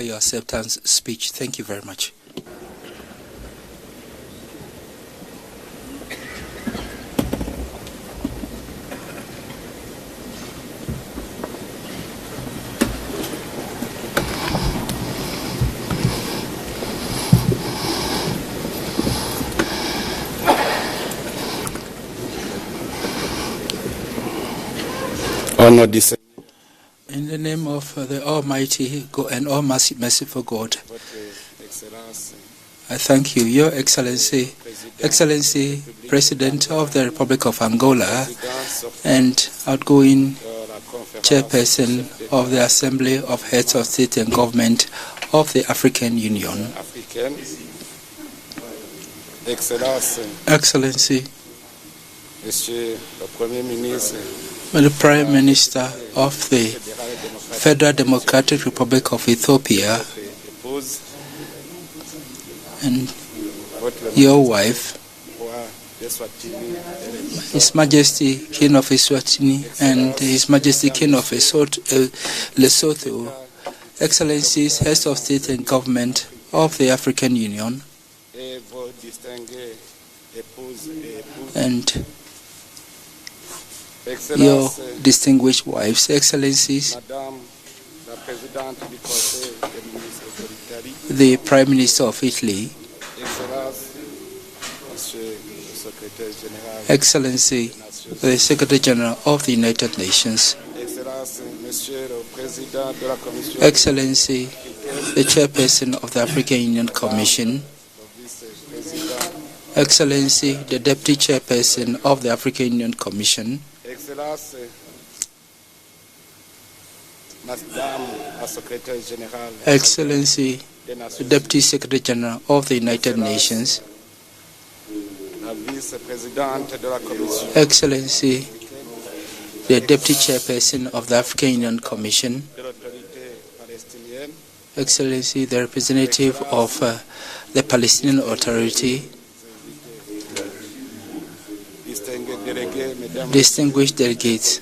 Your acceptance speech. Thank you very much. In the name of the Almighty God and all merciful God, I thank you, Your Excellency, Excellency, President of the Republic of Angola, and outgoing Chairperson of the Assembly of Heads of State and Government of the African Union. Excellency, the Prime Minister of the Federal Democratic Republic of Ethiopia, and your wife, His Majesty King of Eswatini and His Majesty King of Lesotho, Excellencies, Heads of State and Government of the African Union, and your distinguished wives, Excellencies, the Prime Minister of Italy, Excellency, the Secretary General of the United Nations, Excellency, the Chairperson of the African Union Commission, Excellency, the Deputy Chairperson of the African Union Commission, Excellency, the Deputy Secretary General of the United Nations, Excellency, the Deputy Chairperson of the African Union Commission, Excellency, the representative of the Palestinian Authority, distinguished delegates,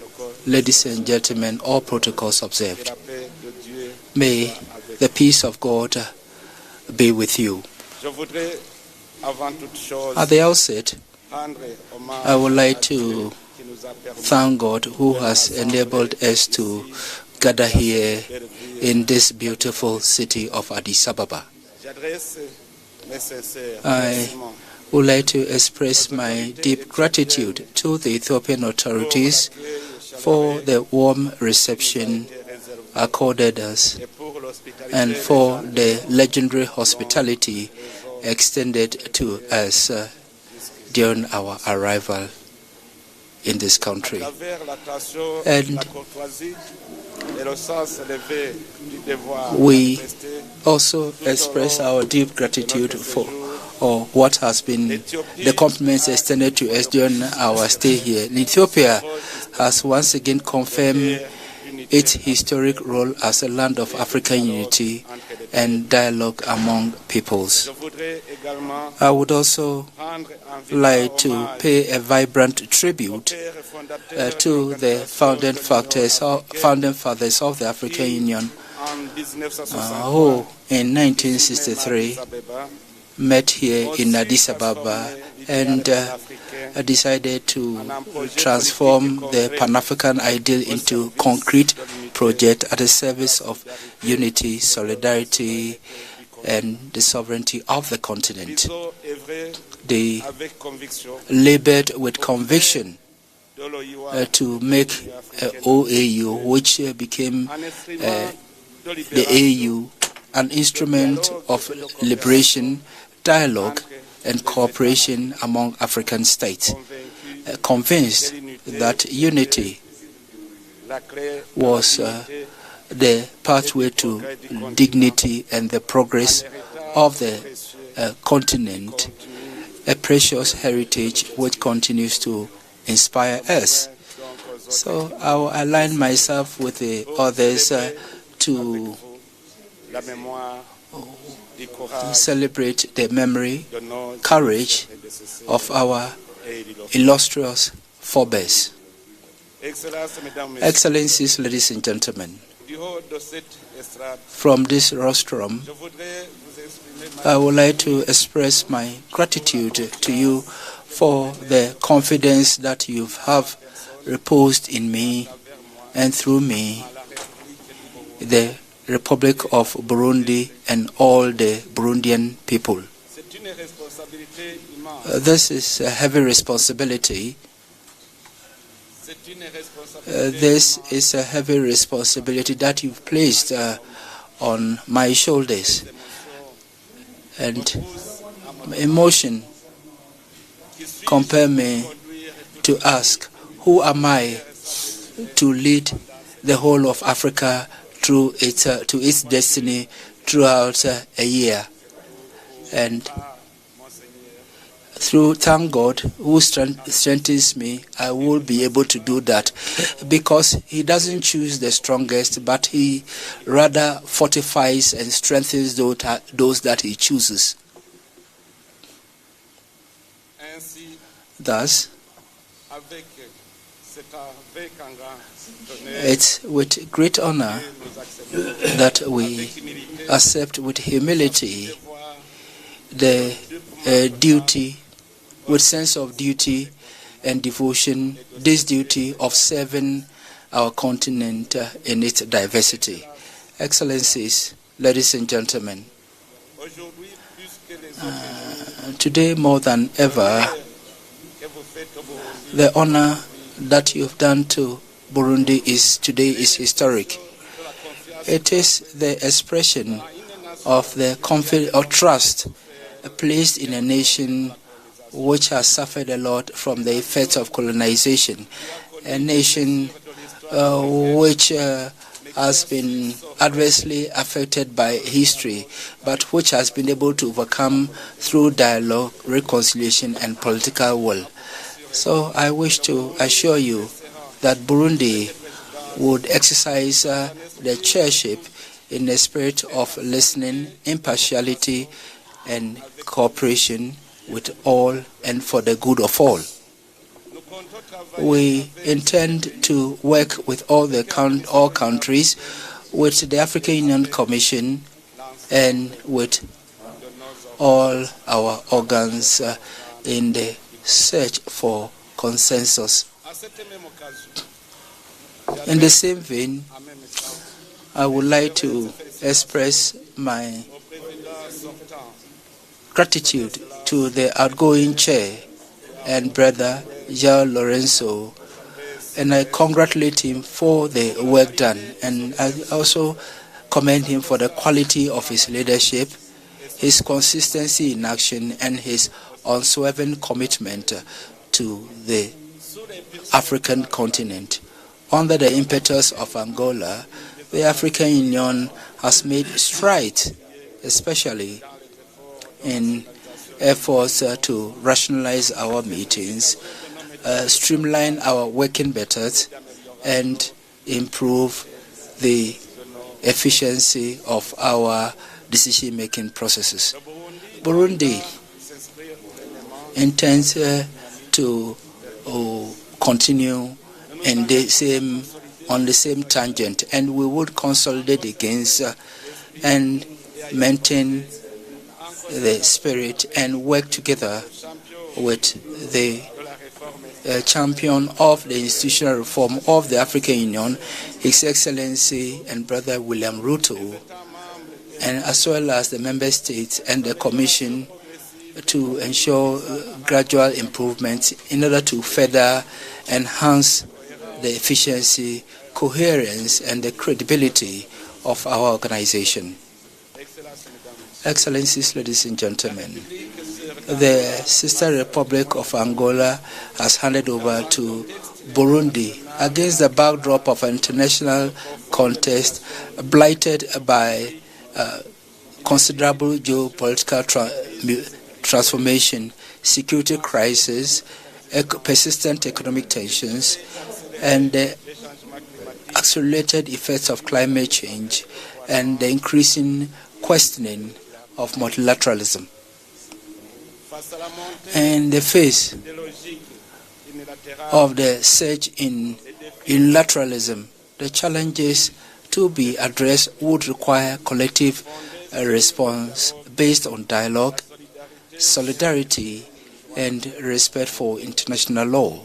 ladies and gentlemen, all protocols observed. May the peace of God be with you. At the outset, I would like to thank God who has enabled us to gather here in this beautiful city of Addis Ababa. I would like to express my deep gratitude to the Ethiopian authorities for the warm reception accorded us and for the legendary hospitality extended to us during our arrival in this country. And we also express our deep gratitude for what has been the compliments extended to us during our stay here. Ethiopia has once again confirmed its historic role as a land of African unity and dialogue among peoples. I would also like to pay a vibrant tribute to the founding fathers of the African Union, who in 1963 met here in Addis Ababa and decided to transform the Pan-African ideal into concrete project at the service of unity, solidarity, and the sovereignty of the continent. They labored with conviction to make OAU, which became the AU, an instrument of liberation, dialogue, and cooperation among African states, convinced that unity was the pathway to dignity and the progress of the continent, a precious heritage which continues to inspire us. So I will align myself with the others to celebrate the memory, courage of our illustrious forebears. Excellencies, ladies and gentlemen, from this rostrum, I would like to express my gratitude to you for the confidence that you have reposed in me and through me, the Republic of Burundi and all the Burundian people. This is a heavy responsibility. This is a heavy responsibility that you've placed on my shoulders. And emotion compel me to ask, who am I to lead the whole of Africa through its to its destiny throughout a year? And through, thank God, who strengthens me, I will be able to do that, because He doesn't choose the strongest, but He rather fortifies and strengthens those that He chooses. Thus, it's with great honor that we accept with humility the duty, with sense of duty and devotion, this duty of serving our continent in its diversity. Excellencies, ladies and gentlemen, today more than ever, the honor that you've done to Burundi today is historic. It is the expression of the confidence or trust placed in a nation which has suffered a lot from the effects of colonization, a nation which has been adversely affected by history, but which has been able to overcome through dialogue, reconciliation, and political will. So I wish to assure you that Burundi would exercise the chairship in the spirit of listening, impartiality, and cooperation with all and for the good of all. We intend to work with all countries, with the African Union Commission, and with all our organs in the search for consensus. In the same vein, I would like to express my gratitude to the outgoing chair and brother Jean Lorenzo, and I congratulate him for the work done, and I also commend him for the quality of his leadership, his consistency in action, and his unswerving commitment to the African continent. Under the impetus of Angola, the African Union has made strides, especially in efforts to rationalize our meetings, streamline our working methods, and improve the efficiency of our decision-making processes. Burundi intends to continue on the same tangent, and we would consolidate against and maintain the spirit and work together with the champion of the institutional reform of the African Union, His Excellency and Brother William Ruto, and as well as the member states and the Commission, to ensure gradual improvements in order to further enhance the efficiency, coherence, and the credibility of our organization. Excellencies, ladies and gentlemen, the Sister Republic of Angola has handed over to Burundi against the backdrop of an international contest blighted by considerable geopolitical transformation, security crisis, persistent economic tensions, and the accelerated effects of climate change, and the increasing questioning of multilateralism. In the face of the surge in unilateralism, the challenges to be addressed would require collective response based on dialogue, solidarity, and respect for international law.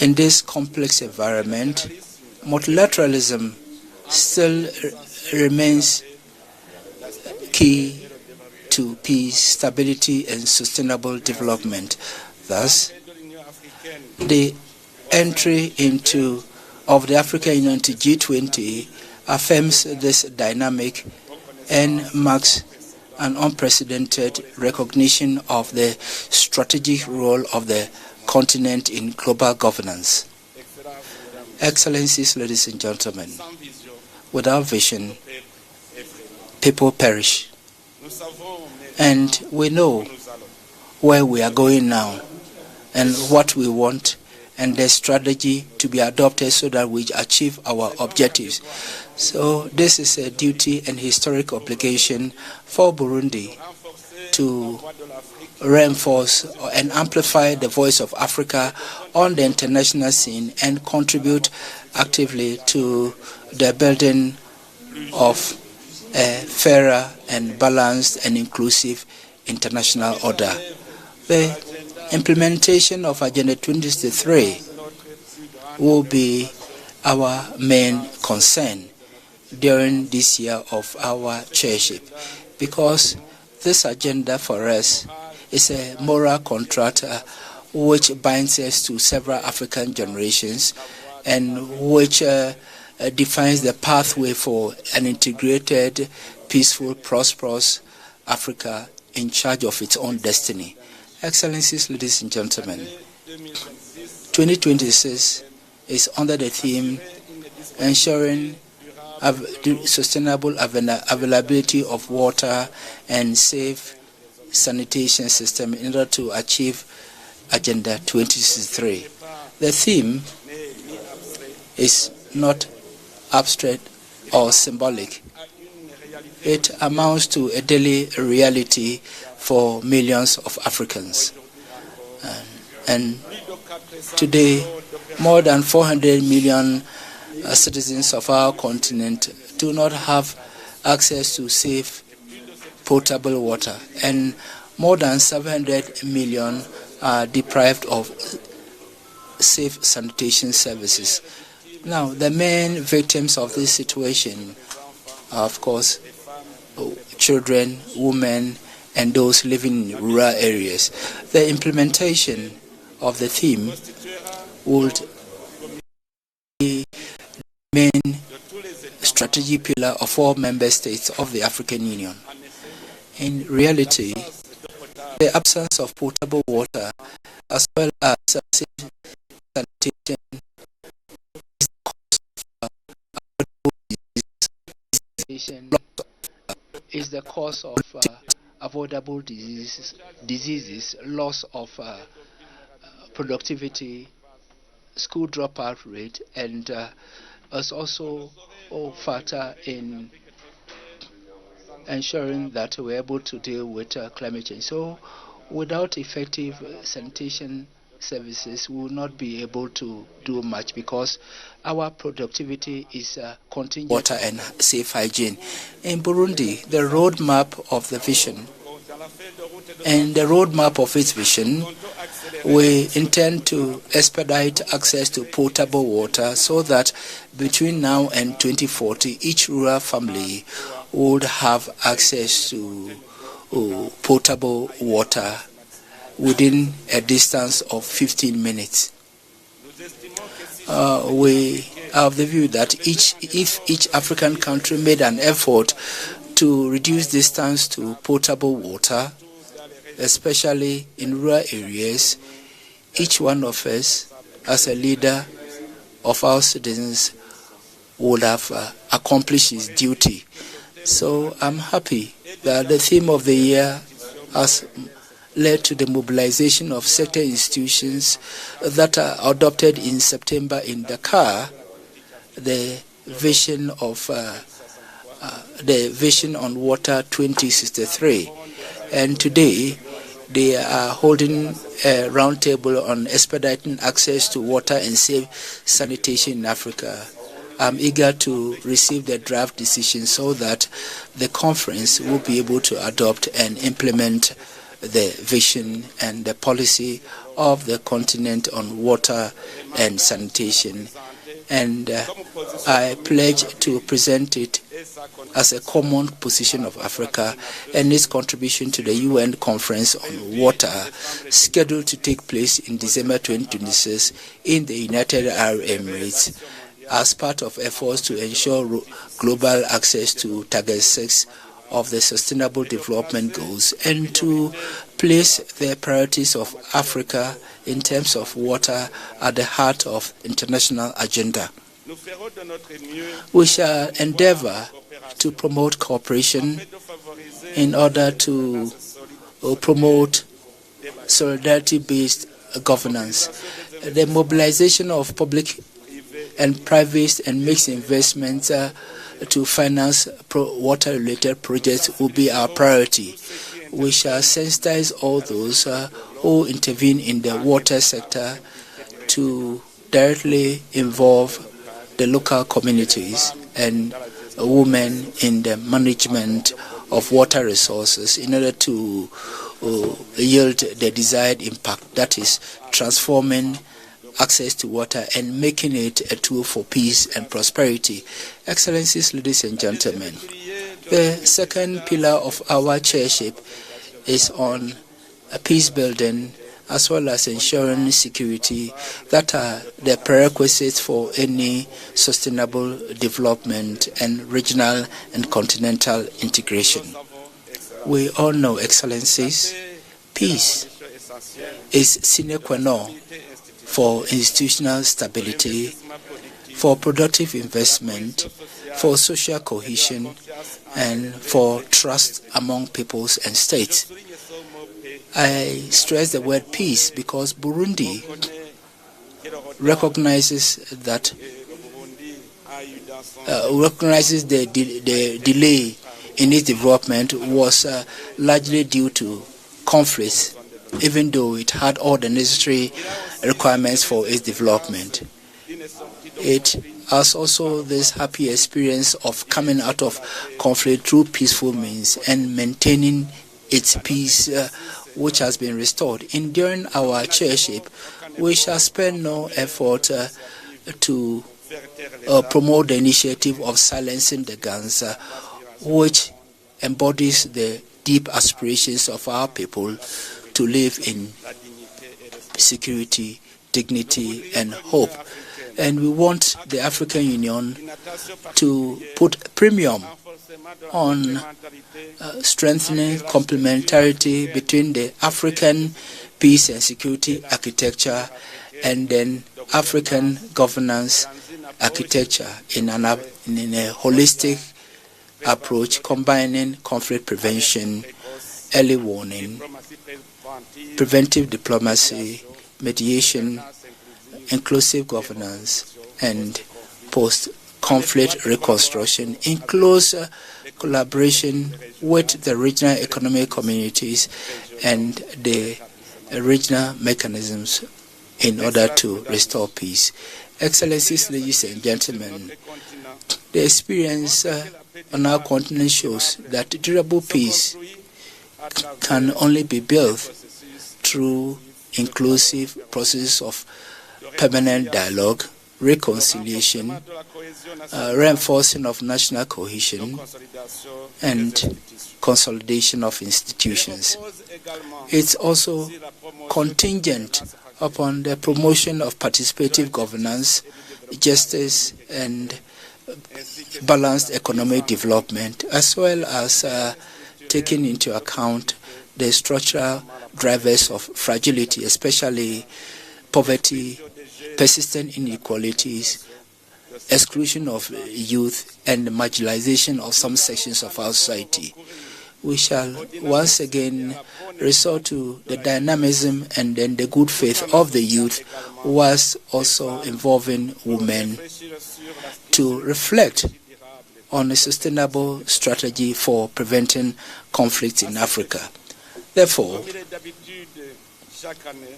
In this complex environment, multilateralism still remains key to peace, stability, and sustainable development. Thus, the entry of the African Union to G20 affirms this dynamic and marks an unprecedented recognition of the strategic role of the continent in global governance. Excellencies, ladies and gentlemen, without vision, people perish. And we know where we are going now and what we want and the strategy to be adopted so that we achieve our objectives. So this is a duty and historic obligation for Burundi to reinforce and amplify the voice of Africa on the international scene and contribute actively to the building of a fairer and balanced and inclusive international order. The implementation of Agenda 2063 will be our main concern during this year of our chairship, because this agenda for us is a moral contract which binds us to several African generations and which defines the pathway for an integrated, peaceful, prosperous Africa in charge of its own destiny. Excellencies, ladies and gentlemen, 2026 is under the theme ensuring sustainable availability of water and safe sanitation system in order to achieve Agenda 2063. The theme is not abstract or symbolic. It amounts to a daily reality for millions of Africans. And today, more than 400 million citizens of our continent do not have access to safe, potable water, and more than 700 million are deprived of safe sanitation services. Now, the main victims of this situation are, of course, children, women, and those living in rural areas. The implementation of the theme would be the main strategy pillar of all member states of the African Union. In reality, the absence of potable water as well as safe sanitation is the cause of avoidable diseases, loss of productivity, school dropout rate, and is also a factor in ensuring that we're able to deal with climate change. So without effective sanitation services, we will not be able to do much because our productivity is contingent on water and safe hygiene. In Burundi, the roadmap of the vision and the roadmap of its vision, we intend to expedite access to potable water so that between now and 2040, each rural family would have access to potable water within a distance of 15 minutes. We are of the view that if each African country made an effort to reduce distance to potable water, especially in rural areas, each one of us, as a leader of our citizens, would have accomplished his duty. So I'm happy that the theme of the year has led to the mobilization of sector institutions that are adopted in September in Dakar, the vision of the vision on water 2063. And today, They are holding a roundtable on expediting access to water and safe sanitation in Africa. I'm eager to receive the draft decision so that the conference will be able to adopt and implement the vision and the policy of the continent on water and sanitation. And I pledge to present it as a common position of Africa and its contribution to the UN Conference on Water, scheduled to take place in December 2026 in the United Arab Emirates, as part of efforts to ensure global access to Target 6 of the Sustainable Development Goals and to place the priorities of Africa in terms of water at the heart of international agenda. We shall endeavor to promote cooperation in order to promote solidarity-based governance. The mobilization of public and private and mixed investments to finance water-related projects will be our priority. We shall sensitize all those who intervene in the water sector to directly involve the local communities and women in the management of water resources in order to yield the desired impact, that is, transforming access to water and making it a tool for peace and prosperity. Excellencies, ladies and gentlemen, the second pillar of our chairship is on peace building as well as ensuring security that are the prerequisites for any sustainable development and regional and continental integration. We all know, Excellencies, peace is sine qua non for institutional stability, for productive investment, for social cohesion, and for trust among peoples and states. I stress the word peace because Burundi recognizes that the delay in its development was largely due to conflicts, even though it had all the necessary requirements for its development. It has also this happy experience of coming out of conflict through peaceful means and maintaining its peace, which has been restored. During our chairship, we shall spare no effort to promote the initiative of silencing the guns, which embodies the deep aspirations of our people to live in security, dignity, and hope. And we want the African Union to put premium on strengthening complementarity between the African peace and security architecture and then African governance architecture in a holistic approach combining conflict prevention, early warning, preventive diplomacy, mediation, inclusive governance, and post-conflict reconstruction in close collaboration with the regional economic communities and the regional mechanisms in order to restore peace. Excellencies, ladies and gentlemen, the experience on our continent shows that durable peace can only be built through inclusive process of permanent dialogue, reconciliation, reinforcing of national cohesion, and consolidation of institutions. It's also contingent upon the promotion of participative governance, justice, and balanced economic development, as well as taking into account the structural drivers of fragility, especially poverty, persistent inequalities, exclusion of youth, and the marginalization of some sections of our society. We shall once again resort to the dynamism and then the good faith of the youth, whilst also involving women, to reflect on a sustainable strategy for preventing conflicts in Africa. Therefore,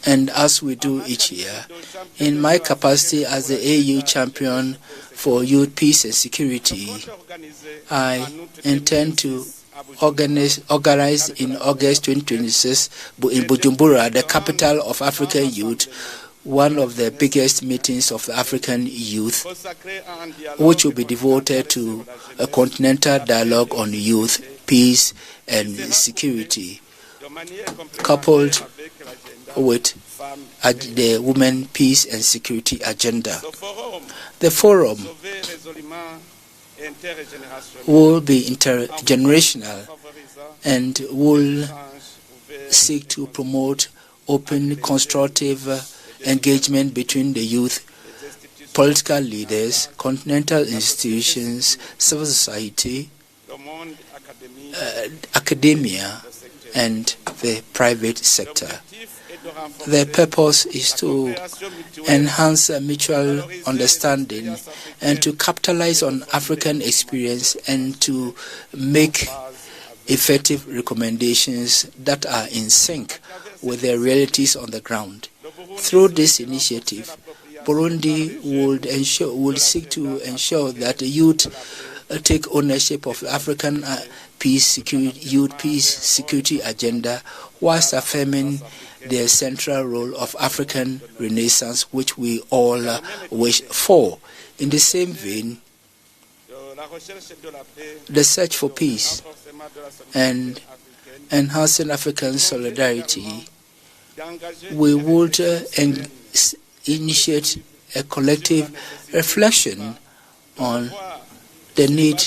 and as we do each year, in my capacity as the AU champion for youth, peace and security, I intend to organize in August 2026 in Bujumbura, the capital of African youth, one of the biggest meetings of the African youth, which will be devoted to a continental dialogue on youth, peace and security, coupled with the Women, Peace and Security agenda. The forum will be intergenerational and will seek to promote open, constructive engagement between the youth, political leaders, continental institutions, civil society, academia, and the private sector. The purpose is to enhance mutual understanding and to capitalize on African experience and to make effective recommendations that are in sync with the realities on the ground. Through this initiative, Burundi would seek to ensure that the youth take ownership of African youth peace security agenda, whilst affirming the central role of African Renaissance, which we all wish for. In the same vein, the search for peace and enhancing African solidarity, we would initiate a collective reflection on the need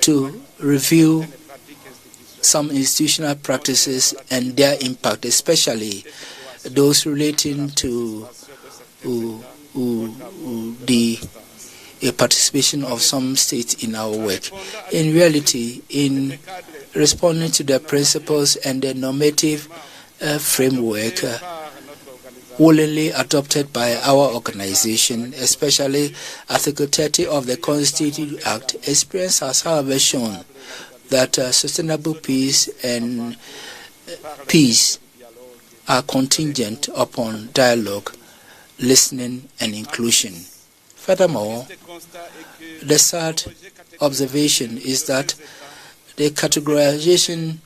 to review some institutional practices and their impact, especially those relating to the participation of some states in our work. In reality, in responding to the principles and the normative framework willingly adopted by our organization, especially Article 30 of the Constitution Act, experience has, however, shown that sustainable peace and peace are contingent upon dialogue, listening, and inclusion. Furthermore, the sad observation is that the categorization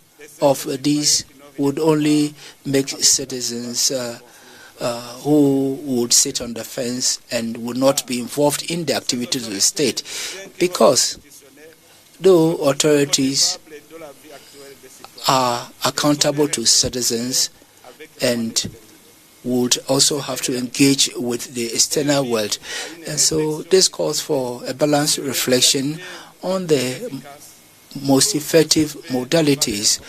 of these would only make citizens who would sit on the fence and would not be involved in the activities of the state, because though authorities are accountable to citizens and would also have to engage with the external world. And so this calls for a balanced reflection on the most effective modalities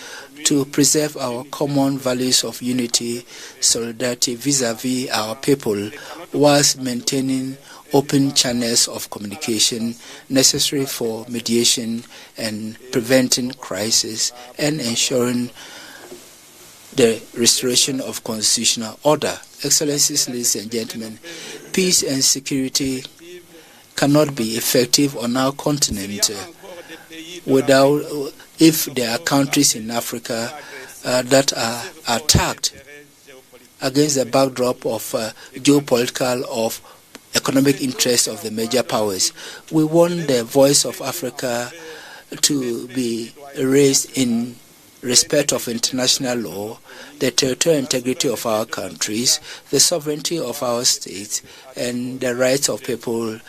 to preserve our common values of unity, solidarity vis-à-vis our people, whilst maintaining open channels of communication necessary for mediation and preventing crisis and ensuring the restoration of constitutional order. Excellencies, ladies and gentlemen, peace and security cannot be effective on our continent if there are countries in Africa that are attacked against the backdrop of geopolitical, of economic interests of the major powers. We want the voice of Africa to be raised in respect of international law, the territorial integrity of our countries, the sovereignty of our states, and the rights of people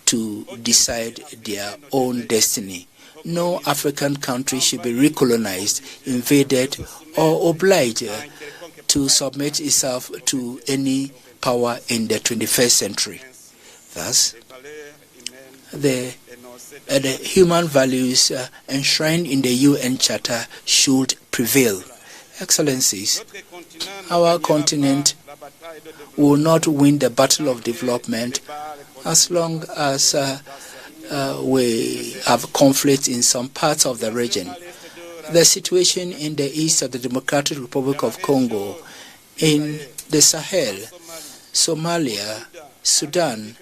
to decide their own destiny. No African country should be recolonized, invaded, or obliged to submit itself to any power in the 21st century. Thus, the human values enshrined in the UN Charter should prevail. Excellencies, our continent will not win the battle of development as long as we have conflict in some parts of the region. The situation in the east of the Democratic Republic of Congo, in the Sahel, Somalia, Sudan,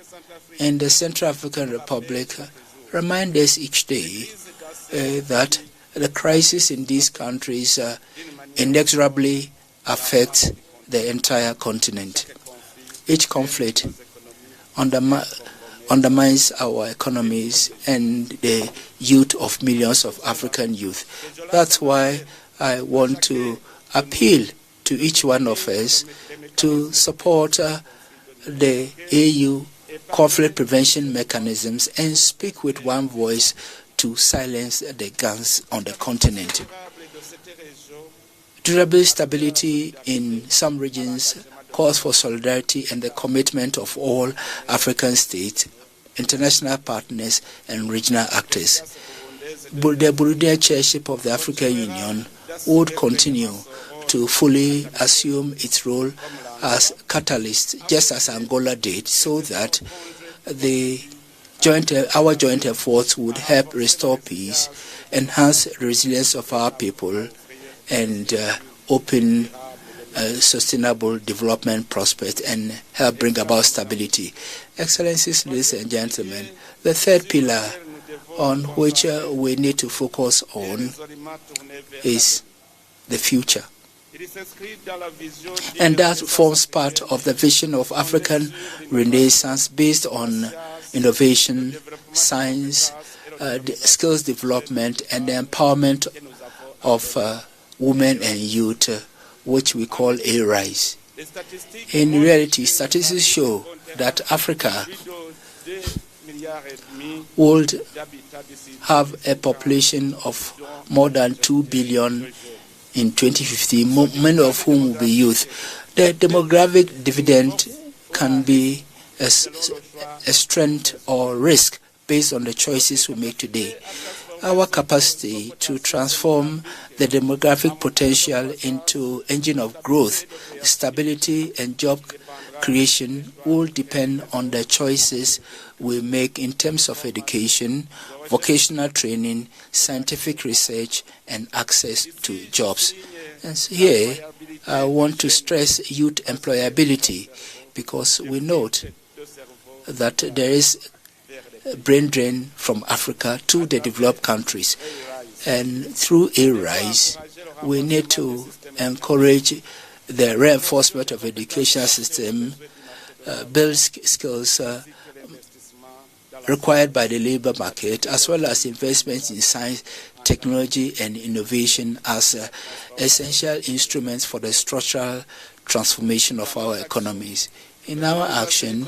and the Central African Republic remind us each day that the crisis in these countries inexorably affects the entire continent. Each conflict undermines our economies and the youth of millions of African youth. That's why I want to appeal to each one of us to support the AU conflict prevention mechanisms and speak with one voice to silence the guns on the continent. Durable stability in some regions calls for solidarity and the commitment of all African states, international partners, and regional actors. The Burundian chairship of the African Union would continue to fully assume its role as catalyst, just as Angola did, so that our joint efforts would help restore peace, enhance the resilience of our people, and open sustainable development prospects and help bring about stability. Excellencies, ladies and gentlemen, the third pillar on which we need to focus on is the future. And that forms part of the vision of African Renaissance based on innovation, science, skills development, and the empowerment of women and youth, which we call A-Rise. In reality, statistics show that Africa would have a population of more than 2 billion in 2050, many of whom will be youth. The demographic dividend can be a strength or risk based on the choices we make today. Our capacity to transform the demographic potential into engine of growth, stability, and job creation will depend on the choices we make in terms of education, vocational training, scientific research, and access to jobs. And so here, I want to stress youth employability, because we note that there is brain drain from Africa to the developed countries. And through A-Rise, we need to encourage the reinforcement of educational system, build skills required by the labor market, as well as investments in science, technology, and innovation as essential instruments for the structural transformation of our economies. In our action,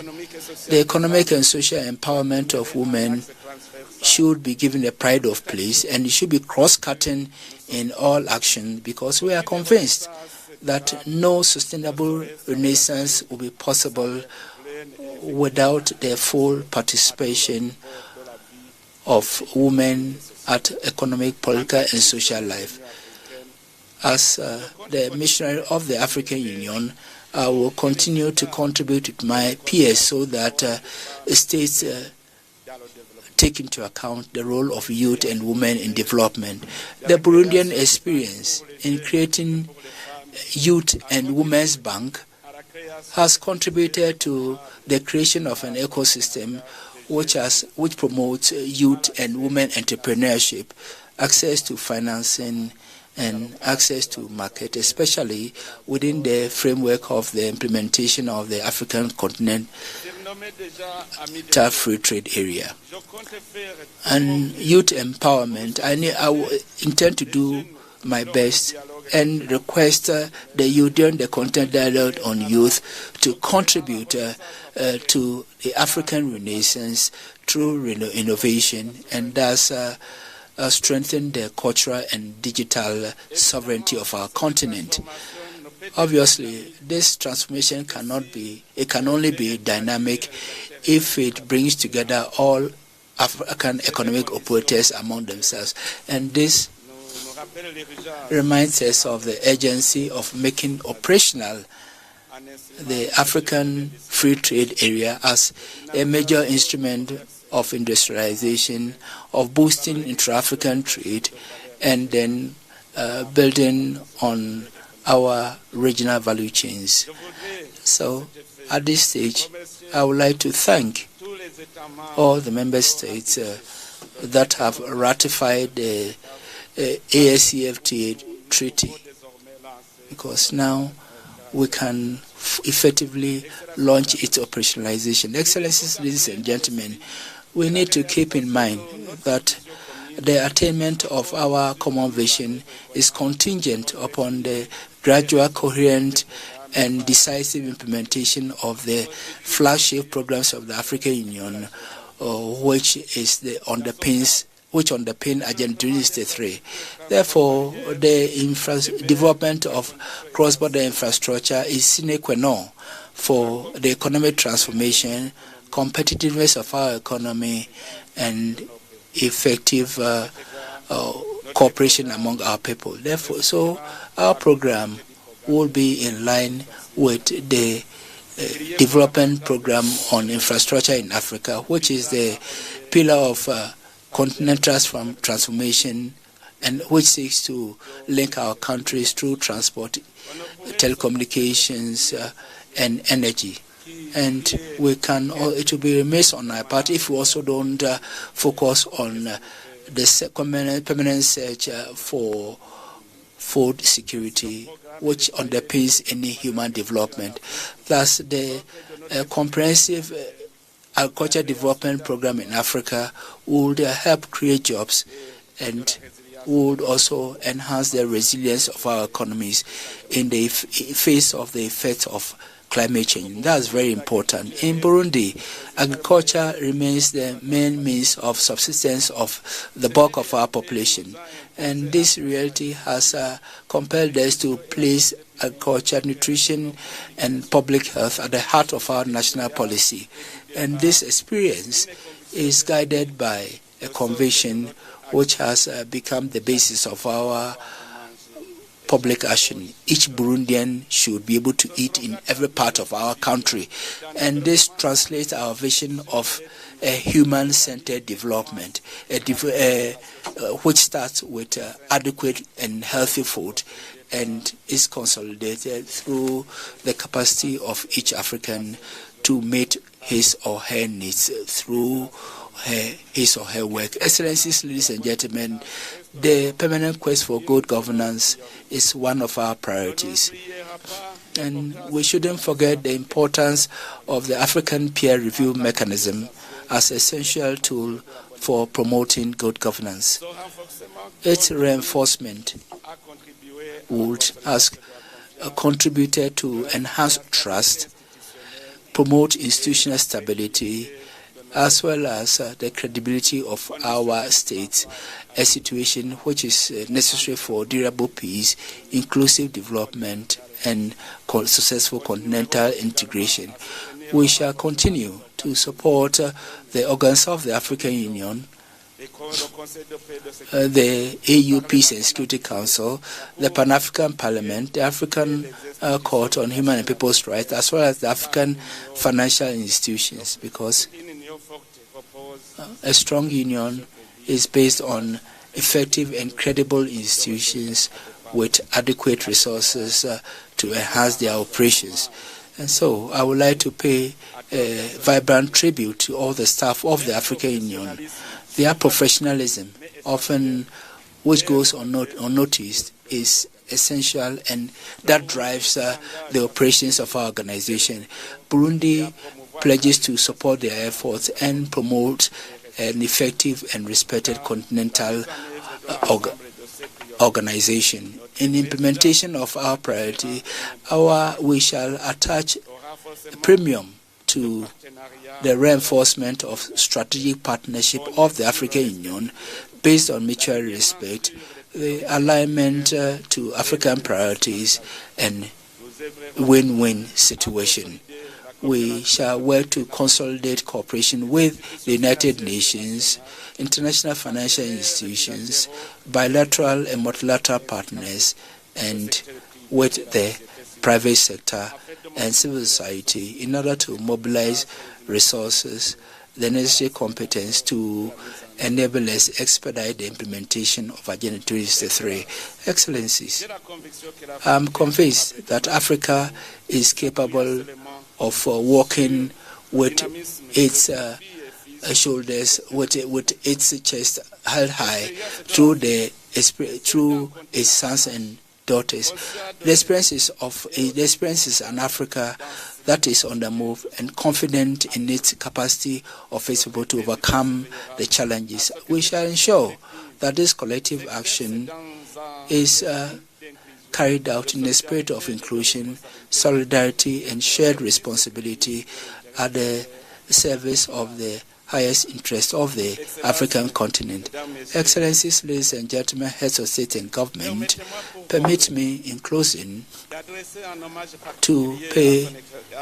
the economic and social empowerment of women should be given a pride of place, and it should be cross-cutting in all action, because we are convinced that no sustainable renaissance will be possible without the full participation of women at economic, political, and social life. As the missionary of the African Union, I will continue to contribute with my peers so that states take into account the role of youth and women in development. The Burundian experience in creating Youth and Women's Bank has contributed to the creation of an ecosystem which promotes youth and women entrepreneurship, access to financing, and access to market, especially within the framework of the implementation of the African Continental Free Trade Area. And youth empowerment, I intend to do my best and request the youth during the Continental Dialogue on Youth to contribute to the African Renaissance through innovation, and thus strengthen the cultural and digital sovereignty of our continent. Obviously, this transformation can only be dynamic if it brings together all African economic operators among themselves. And this reminds us of the urgency of making operational the African Free Trade Area as a major instrument of industrialization, of boosting intra-African trade, and then building on our regional value chains. So at this stage, I would like to thank all the member states that have ratified the ASEFTA treaty, because now we can effectively launch its operationalization. Excellencies, ladies and gentlemen, we need to keep in mind that the attainment of our common vision is contingent upon the gradual, coherent, and decisive implementation of the flagship programs of the African Union, which underpin Agenda 2063. Therefore, the development of cross-border infrastructure is sine qua non for the economic transformation, competitiveness of our economy, and effective cooperation among our people. Therefore, so our program will be in line with the development program on infrastructure in Africa, which is the pillar of continental transformation, and which seeks to link our countries through transport, telecommunications, and energy. And it will be remiss on our part if we also don't focus on the permanent search for food security, which underpins any human development. Thus, the comprehensive agriculture development program in Africa would help create jobs and would also enhance the resilience of our economies in the face of the effects of climate change. That's very important. In Burundi, agriculture remains the main means of subsistence of the bulk of our population. And this reality has compelled us to place agriculture, nutrition, and public health at the heart of our national policy. And this experience is guided by a conviction which has become the basis of our public action. Each Burundian should be able to eat in every part of our country. And this translates our vision of a human-centered development, which starts with adequate and healthy food and is consolidated through the capacity of each African to meet his or her needs through his or her work. Excellencies, ladies and gentlemen, the permanent quest for good governance is one of our priorities. And we shouldn't forget the importance of the African peer review mechanism as an essential tool for promoting good governance. Its reinforcement would have contributed to enhance trust, promote institutional stability, as well as the credibility of our states, a situation which is necessary for durable peace, inclusive development, and successful continental integration. We shall continue to support the organs of the African Union, the AU Peace and Security Council, the Pan-African Parliament, the African Court on Human and People's Rights, as well as the African financial institutions, because a strong union is based on effective and credible institutions with adequate resources to enhance their operations. And so I would like to pay a vibrant tribute to all the staff of the African Union. Their professionalism, often which goes unnoticed, is essential, and that drives the operations of our organization. Burundi pledges to support their efforts and promote an effective and respected continental organization. In implementation of our priority, we shall attach a premium to the reinforcement of strategic partnership of the African Union based on mutual respect, the alignment to African priorities, and win-win situation. We shall work to consolidate cooperation with the United Nations, international financial institutions, bilateral and multilateral partners, and with the private sector and civil society in order to mobilize resources, the necessary competence to enable us expedite the implementation of Agenda 2063. Excellencies, I'm convinced that Africa is capable of working with its shoulders with its chest held high through its sons and daughters. The experience is an Africa that is on the move and confident in its capacity of its people to overcome the challenges. We shall ensure that this collective action is carried out in a spirit of inclusion, solidarity, and shared responsibility at the service of the highest interest of the African continent. Excellencies, ladies and gentlemen, heads of state and government, permit me in closing to pay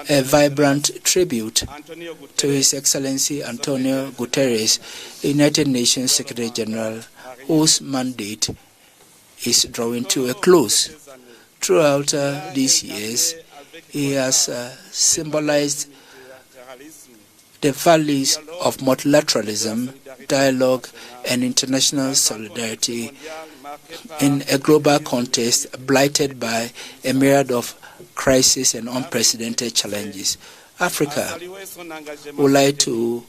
a vibrant tribute to His Excellency Antonio Guterres, United Nations Secretary General, whose mandate is drawing to a close. Throughout these years, he has symbolized the values of multilateralism, dialogue, and international solidarity in a global context blighted by a myriad of crises and unprecedented challenges. Africa would like to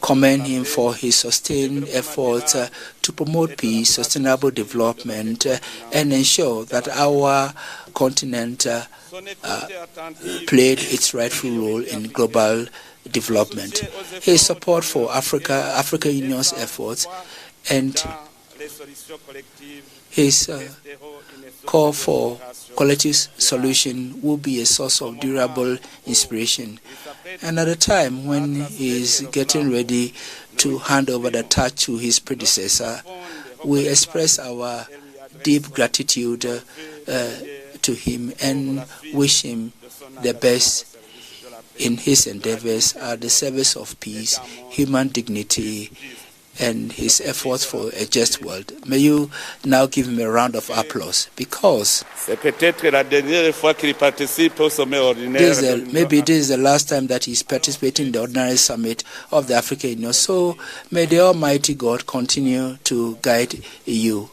commend him for his sustained efforts to promote peace, sustainable development, and ensure that our continent played its rightful role in global development. His support for African Union's efforts, and his call for collective solution will be a source of durable inspiration. And at a time when he is getting ready to hand over the torch to his predecessor, we express our deep gratitude to him and wish him the best in his endeavors at the service of peace, human dignity, and his efforts for a just world. May you now give him a round of applause, because maybe this is the last time that he's participating in the ordinary summit of the African Union. So may the Almighty God continue to guide you,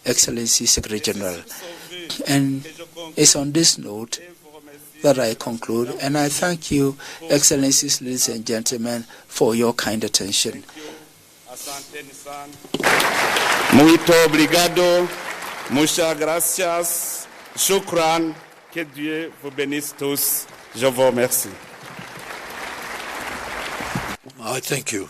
Excellency Secretary General. And it's on this note that I conclude, and I thank you, Excellencies, ladies and gentlemen, for your kind attention. Muito obrigado, muchas gracias, shukran, que Dieu vous bénisse tous. Je vous remercie. I thank you.